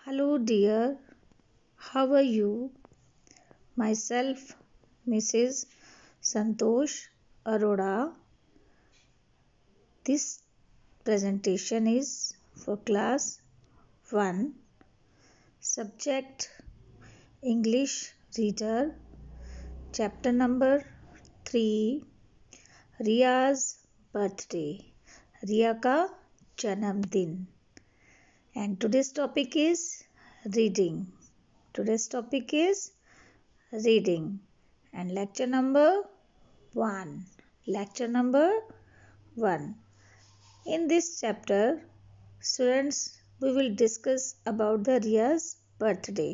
Hello, dear. How are you? Myself, Mrs. Santosh Arora. This presentation is for class 1, subject English reader, chapter number 3, Riya's birthday. रिया का जन्मदिन. And today's topic is reading. Today's topic is reading. And lecture number 1. Lecture number 1. In this chapter, students, we will discuss about the Riya's birthday.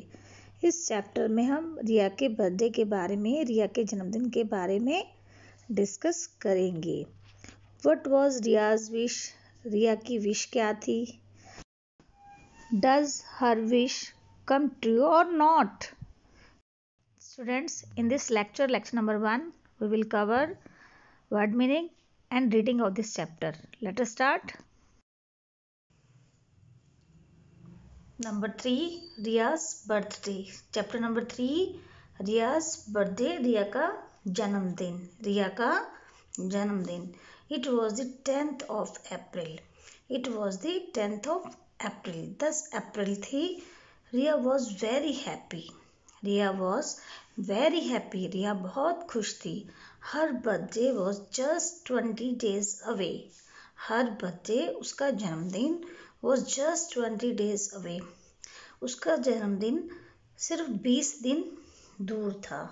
इस chapter में हम रिया के birthday के बारे में, रिया के जन्मदिन के बारे में डिस्कस करेंगे. What was Riya's wish? रिया की विश क्या थी? Does her wish come true or not? Students, in this lecture number 1, we will cover word meaning and reading of this chapter. Let us start. Number 3, Riya's birthday. Chapter number 3, Riya's birthday. रिया का जन्मदिन. रिया का जन्मदिन. It was the 10th of April. It was the 10th of April. 10 अप्रैल थी. रिया was very happy. Riya was very happy. रिया बहुत खुश थी. Her birthday was just 20 days away. Her birthday, उसका जन्मदिन was just 20 days away. उसका जन्मदिन सिर्फ 20 दिन दूर था.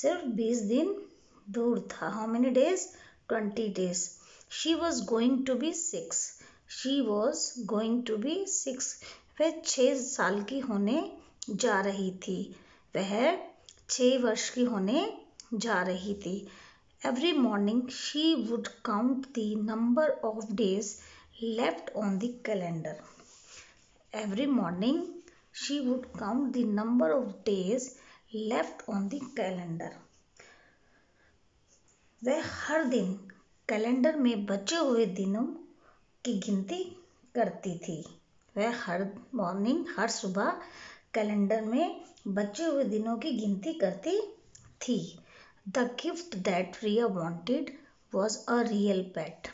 सिर्फ 20 दिन दूर था. How many days? 20 days. She was going to be 6. She was going to be 6. वह 6 साल की होने जा रही थी. वह 6 वर्ष की होने जा रही थी. Every morning she would count the number of days left on the calendar. Every morning she would count the number of days left on the calendar. वह हर दिन कैलेंडर में बचे हुए दिनों की गिनती करती थी. वह हर मॉर्निंग, हर सुबह कैलेंडर में बचे हुए दिनों की गिनती करती थी. The gift that Riya wanted was a real pet.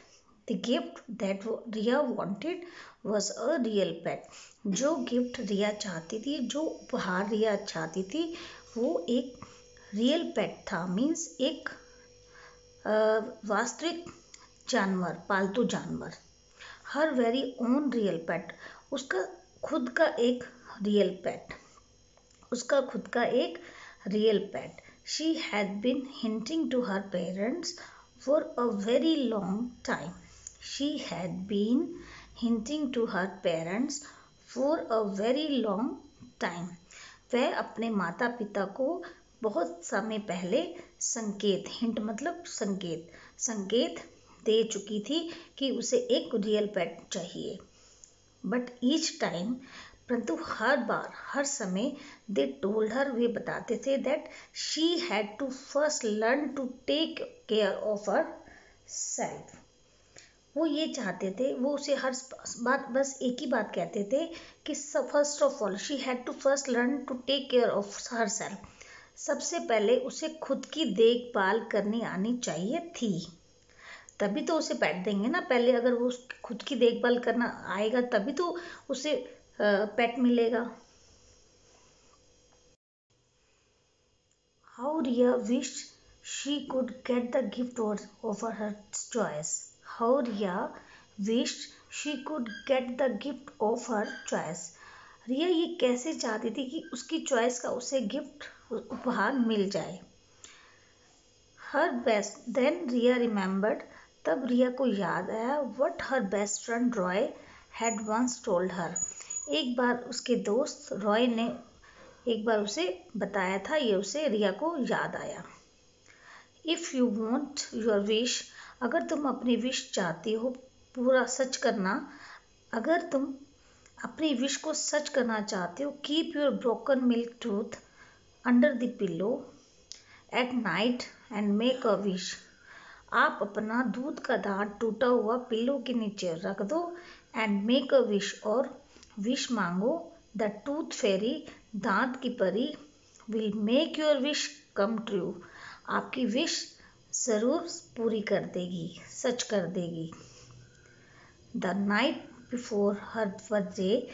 The gift that Riya wanted was a real pet. जो गिफ्ट रिया चाहती थी, जो उपहार रिया चाहती थी, वो एक रियल पेट था. मीन्स एक वास्तविक जानवर, पालतू जानवर. हर वेरी ओन रियल पेट. उसका खुद का एक रियल पेट. उसका खुद का एक real pet. She had been hinting to her parents for a very long time. She had been hinting to her parents for a very long time. वह अपने माता पिता को बहुत समय पहले संकेत, हिंट मतलब संकेत, संकेत दे चुकी थी कि उसे एक रियल पेट चाहिए. बट ईच टाइम, परंतु हर बार, हर समय, दे टोल्ड हर, वे बताते थे, that she had to first learn to take care of herself. वो ये चाहते थे, वो उसे हर बात बस एक ही बात कहते थे कि first of all she had to first learn to take care of herself. सबसे पहले उसे खुद की देखभाल करनी आनी चाहिए थी. तभी तो उसे पेट देंगे ना. पहले अगर वो खुद की देखभाल करना आएगा तभी तो उसे पेट मिलेगा. How Riya wished she could get the gift of her choice. How Riya wished she could get the gift of her choice. रिया ये कैसे चाहती थी कि उसकी चॉइस का उसे गिफ्ट, उपहार मिल जाए. Her best, then Riya remembered, तब रिया को याद आया, what her best friend Roy had once told her. एक बार उसके दोस्त रॉय ने एक बार उसे बताया था. ये उसे, रिया को याद आया. If you want your wish, अगर तुम अपनी विश चाहती हो पूरा सच करना, अगर तुम अपनी विश को सच करना चाहते हो, keep your broken milk tooth under the pillow at night and make a wish. आप अपना दूध का दांत टूटा हुआ पिल्लो के नीचे रख दो एंड मेक अ विश, और विश मांगो द टूथ फेरी, दांत की परी, will make your wish come true, आपकी विश ज़रूर पूरी कर देगी, सच कर देगी। The night before her birthday,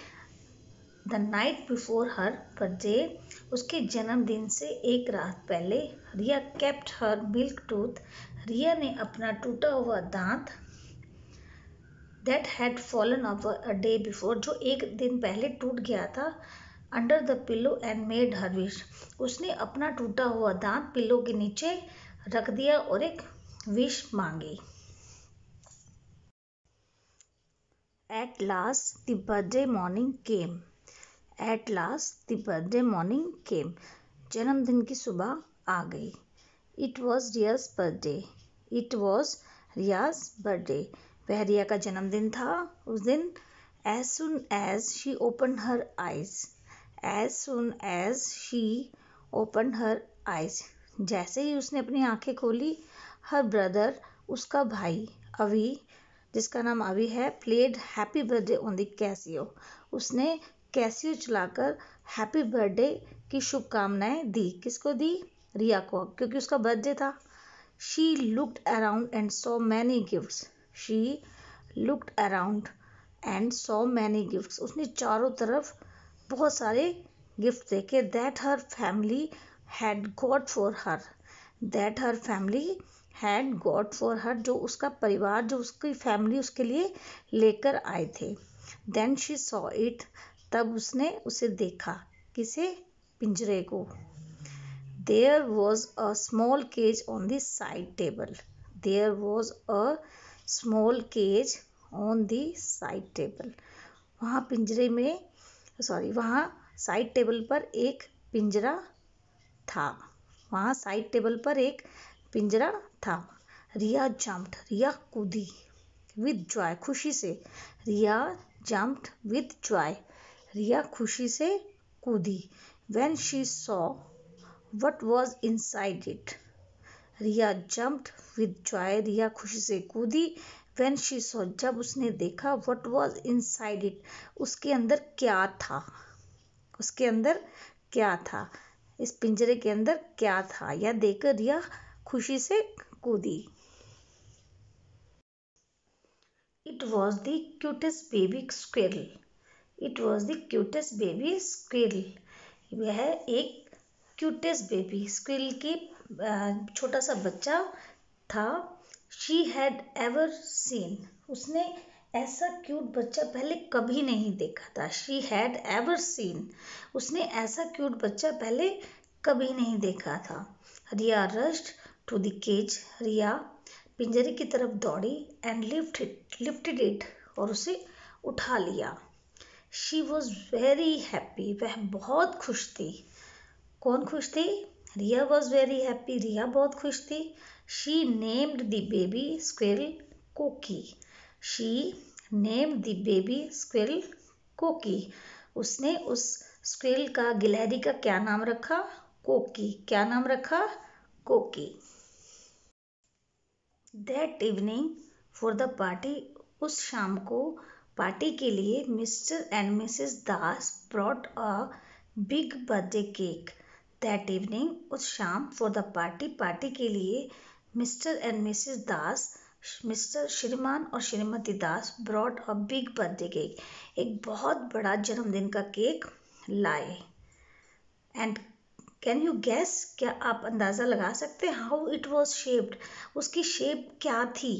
the night before her birthday, उसके जन्मदिन से एक रात पहले, रिया केप्ट हर मिल्क टूथ, रिया ने अपना टूटा हुआ दांत, that had fallen of a day before, जो एक दिन पहले टूट गया था, under the pillow and made her wish, उसने अपना टूटा हुआ दांत पिलो के नीचे रख दिया और एक विश मांगी। At last the birthday morning came. At last the birthday morning came. जन्मदिन की सुबह आ गई। It was Riya's birthday. It was Riya's birthday. वह रिया का जन्मदिन था उस दिन। As soon as she opened her eyes. As soon as she opened her eyes. जैसे ही उसने अपनी आंखें खोली, her brother, उसका भाई अवी, जिसका नाम अभी है, played happy birthday on the Casio, उसने कैसियो चलाकर हैप्पी बर्थडे की शुभकामनाएं दी। किसको दी? रिया को, क्योंकि उसका बर्थडे था। She looked around and saw many gifts, she looked around and saw many gifts, उसने चारों तरफ बहुत सारे गिफ्ट देखे। That her family had got for her, that her family had got for her, जो उसका परिवार, जो उसकी फैमिली उसके लिए लेकर आए थे। देन शी सॉ इट, तब उसने उसे देखा। किसे? पिंजरे को। There was a small cage on the side table, there was a small cage on the side table, वहाँ पिंजरे में वहाँ साइड टेबल पर एक पिंजरा था, वहाँ साइड टेबल पर एक पिंजरा था। रिया जम्प्ड, रिया कूदी, विद जॉय, खुशी से। Riya jumped with joy, Riya खुशी से कूदी। When she saw what was inside it, Riya jumped with joy, Riya खुशी से कूदी। व्हेन शी सॉ, जब उसने देखा, व्हाट वाज इनसाइड इट, उसके अंदर क्या था, उसके अंदर क्या था, इस पिंजरे के अंदर क्या था, यह देखकर रिया खुशी से कूदी। It was the cutest baby squirrel. It was the cutest baby squirrel. वह एक cutest baby squirrel की छोटा सा बच्चा था। She had ever seen. उसने ऐसा क्यूट बच्चा पहले कभी नहीं देखा था। She had ever seen. उसने ऐसा क्यूट बच्चा पहले कभी नहीं देखा था। रिया rushed to the cage. रिया पिंजरे की तरफ दौड़ी एंड लिफ्टेड इट, और उसे उठा लिया। शी वॉज वेरी हैप्पी, वह बहुत खुश थी। कौन खुश थी? Riya was very happy, Riya बहुत खुश थी। She named the baby squirrel Koki, she named the baby squirrel Koki, उसने उस स्क्विरल का, गिलहरी का क्या नाम रखा? कोकी। क्या नाम रखा? Koki. That evening for the party, उस शाम को पार्टी के लिए mister and missus Das brought a big birthday cake. That evening, उस शाम, फॉर द पार्टी, पार्टी के लिए, mister and missus Das, mister श्रीमान और श्रीमती Das, brought a big birthday cake, एक बहुत बड़ा जन्मदिन का केक लाए। एंड कैन यू गैस, क्या आप अंदाज़ा लगा सकते हैं? हाउ इट वॉज शेप्ड, उसकी शेप क्या थी?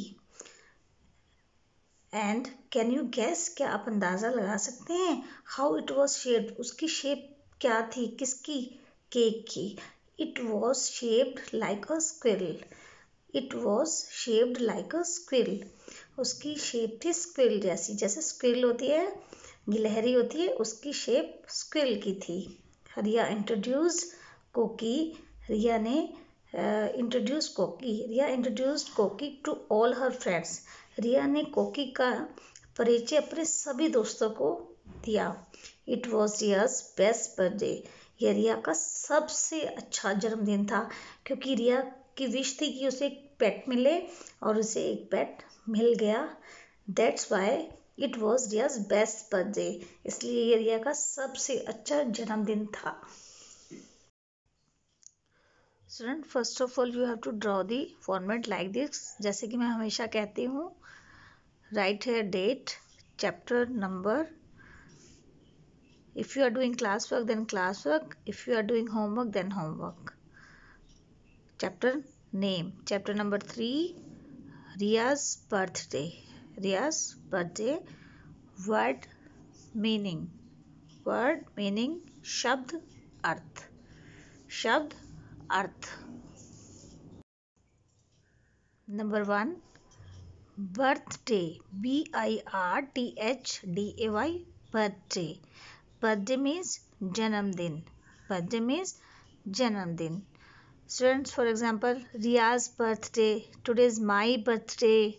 एंड कैन यू गैस, क्या आप अंदाज़ा लगा सकते हैं? हाउ इट वॉज शेप्ड, उसकी शेप क्या थी? किसकी? केक की। It was shaped like a squirrel, it was shaped like a squirrel, उसकी शेप थी स्क्विरल जैसी, जैसे स्क्विरल होती है, गिलहरी होती है, उसकी शेप स्क्विरल की थी। रिया इंट्रोड्यूस्ड कोकी, रिया ने introduce Koki, Riya introduced Koki to all her friends, Riya ने कोकी का परिचय अपने सभी दोस्तों को दिया। It was Riya's best birthday, यह रिया का सबसे अच्छा जन्मदिन था, क्योंकि रिया की विश थी कि उसे एक पेट मिले, और उसे एक पेट मिल गया। That's why it was Riya's best birthday, इसलिए ये रिया का सबसे अच्छा जन्मदिन था। Student first of all you have to draw the format like this, जैसे कि मैं हमेशा कहती हूँ, right here date, chapter number, if you are doing classwork then classwork, if you are doing homework then homework, chapter name, chapter number 3, Riya's birthday, Riya's birthday, word meaning, word meaning, shabd arth, shabd arth, number 1, birthday, birthday, birthday, birthday means janamdin, birthday means janamdin. Students, for example, Riya's birthday, today is my birthday,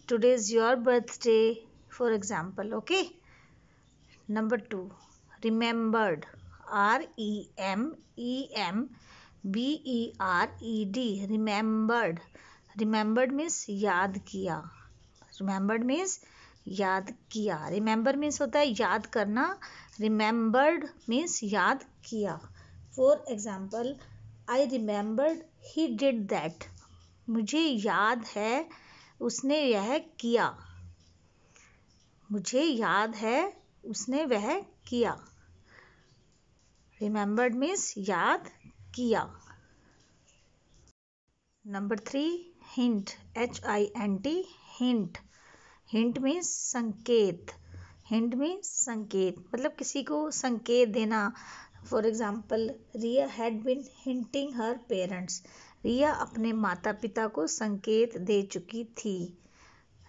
today is your birthday, for example, okay. Number 2, remembered, remembered, remembered, remembered means याद किया, remembered means याद किया, remember means होता है याद करना, remembered means याद किया. For example, I remembered he did that, मुझे याद है उसने यह किया, मुझे याद है उसने वह किया. Remembered means याद किया. Number 3, hint, HINT, hint, hint means संकेत, hint means संकेत, मतलब किसी को संकेत देना. For example, Riya had been hinting her parents, Riya अपने माता पिता को संकेत दे चुकी थी.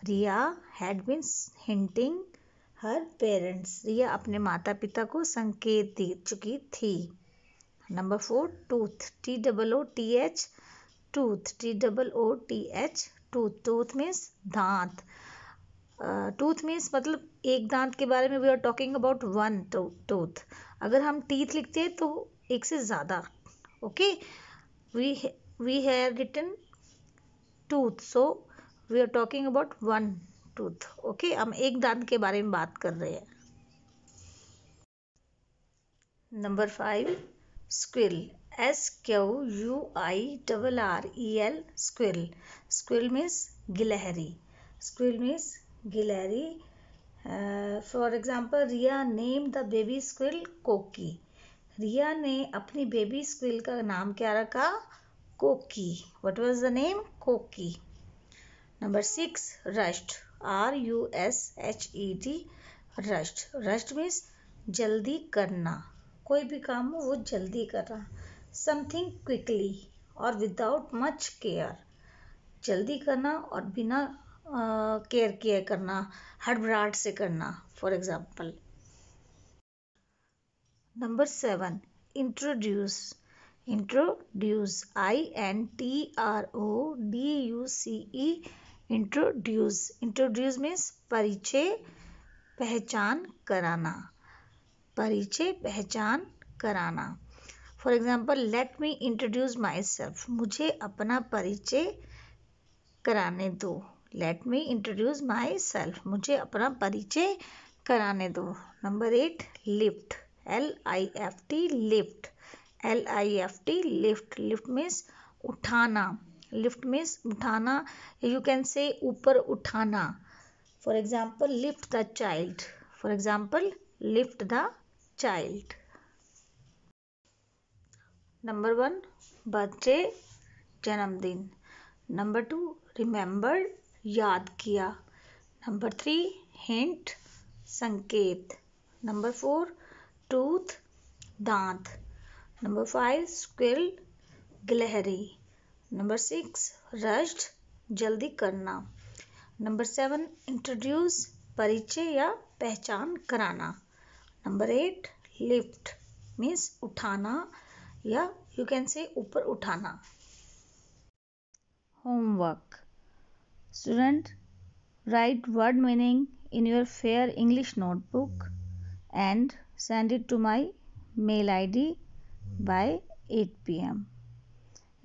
Riya had been hinting her parents, Riya अपने माता पिता को संकेत दे चुकी थी. Number 4, tooth, TOOTH, tooth, TOOTH, tooth, tooth means दांत. टूथ मीन्स मतलब एक दांत के बारे में, we are talking about one tooth. अगर हम टीथ लिखते हैं तो एक से ज़्यादा, okay. We have written tooth, so we are talking about one tooth, okay. हम एक दांत के बारे में बात कर रहे हैं. Number 5, squirrel, SQUIRREL, squirrel, squirrel means गिलहरी, स्क्विल मीन्स गिलहरी. For example, Riya name the baby squirrel Koki, Riya ने अपनी बेबी स्क्विल का नाम क्या रखा? कोकी. What was the name? कोकी. नंबर 6, रश्ट, RUSHED, रश्ट, रश्ट मीन्स जल्दी करना, कोई भी काम हो वो जल्दी करना. समथिंग क्विकली और विदाउट मच केयर, जल्दी करना और बिना केयर किए करना, हड़बड़ाहट से करना, for example. Number 7, introduce, introduce, INTRODUCE, introduce, introduce means परिचय, पहचान कराना, परिचय पहचान कराना. For example, let me introduce my self, मुझे अपना परिचय कराने दो. Let me introduce my self, मुझे अपना परिचय कराने दो. Number 8, lift, LIFT, lift, LIFT, lift, lift means उठाना, लिफ्ट मीन्स उठाना, यू कैन से ऊपर उठाना. For example, lift the child, for example, lift the child. Number 1, birthday, जन्मदिन. नंबर 2, रिमेंबर्ड, याद किया. नंबर 3, हिंट, संकेत. नंबर 4, टूथ, दांत. Number 5, squill, गिलहरी. नंबर 6, रश्ड, जल्दी करना. नंबर 7, इंट्रोड्यूस, परिचय या पहचान कराना. नंबर 8, लिफ्ट मीन्स उठाना या यू कैन से ऊपर उठाना. Homework. Student, write word meaning in your fair English notebook and send it to my mail ID by 8 p.m.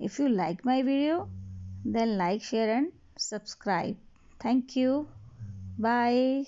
If you like my video, then like, share and subscribe. Thank you. Bye.